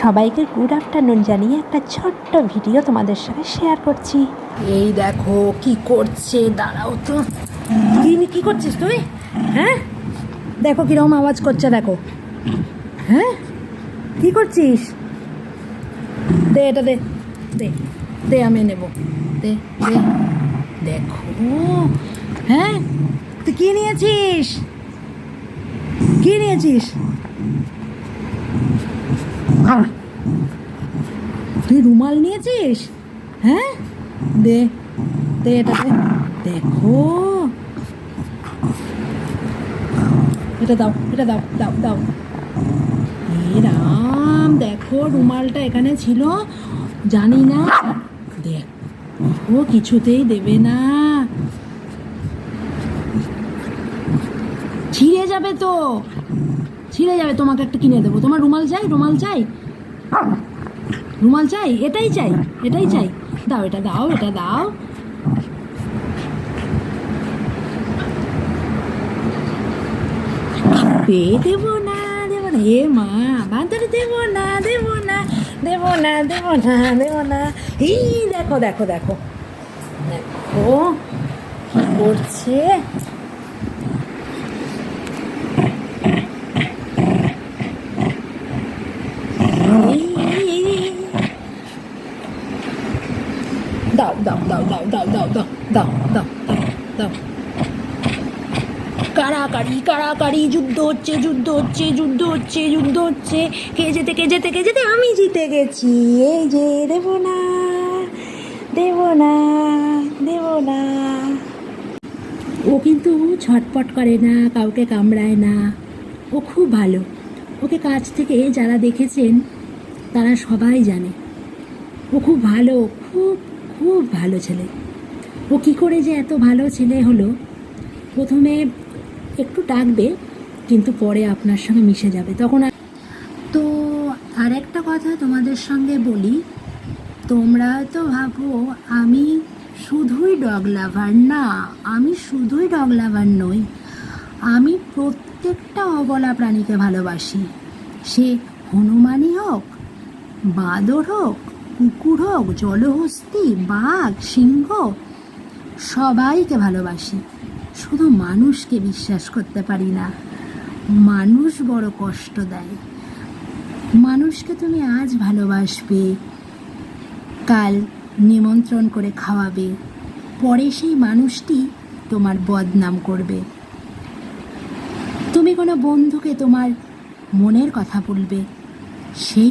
সবাইকে good afternoon জানিয়ে একটা ছোট্ট ভিডিও তোমাদের সাথে শেয়ার করছি। এই দেখো কি করছে, দাঁড়াও তো। কি করছিস তুই? হ্যাঁ, দেখো কিরকম আওয়াজ করছে, দেখো। হ্যাঁ, কি করছিস? দে এটা, দে দে দে, আমি নেব। দে দে, দেখো। হ্যাঁ, তুই কি নিয়েছিস? কি নিয়েছিস? তুই রুমাল নিয়েছিস? হ্যাঁ, দে দে এটা, দে। দেখো, এটা দাও, এটা দাও, দাও দাও। হে রাম, দেখো রুমালটা এখানে ছিল, জানি না। দেখো, কিছুতেই দেবে না, ছিঁড়ে যাবে তো, ছিঁড়ে যাবে। তোমাকে একটা কিনে দেবো। তোমার রুমাল চাই? রুমাল চাই? রুমাল চাই? এটাই চাই, এটাই চাই। দাও, এটা দাও, এটা দাও। দেবো না, দেবো না। এ মা, বাঁধরে দেবো না, দেবো না, দেবো না, দেবো না, দেবো না। এই দেখো দেখো দেখো দেখো কি করছে। দাও দাও দাও দাও দাও দাও দাও দাও দাও দাও। কাড়াকাড়ি কাড়াকাড়ি, যুদ্ধ হচ্ছে, যুদ্ধ হচ্ছে, যুদ্ধ হচ্ছে, যুদ্ধ হচ্ছে। কে যেতে, কে যেতে, কে যেতে? আমি জিতে গেছি। এই যে, দেবো না, দেবো না, দেবো না। ও কিন্তু ছটপট করে না, কাউকে কামড়ায় না। ও খুব ভালো। ওকে কাছ থেকে যারা দেখেছেন তারা সবাই জানে ও খুব ভালো, খুব খুব ভালো ছেলে। ও কী করে যে এত ভালো ছেলে হলো, প্রথমে একটু ডাকবে, কিন্তু পরে আপনার সঙ্গে মিশে যাবে তখন। তো আর একটা কথা তোমাদের সঙ্গে বলি, তোমরা তো ভাবো আমি শুধুই ডগ লাভার। না, আমি শুধুই ডগ লাভার নই, আমি প্রত্যেকটা অবলা প্রাণীকে ভালোবাসি। সে হনুমানই হোক, বাঁদর হোক, কুকুর হোক, জলহস্তি, বাঘ, সিংহ, সবাইকে ভালোবাসি। শুধু মানুষকে বিশ্বাস করতে পারি না। মানুষ বড় কষ্ট দেয়। মানুষকে তুমি আজ ভালোবাসবে, কাল নিমন্ত্রণ করে খাওয়াবে, পরে সেই মানুষটি তোমার বদনাম করবে। তুমি কোনো বন্ধুকে তোমার মনের কথা বলবে, সেই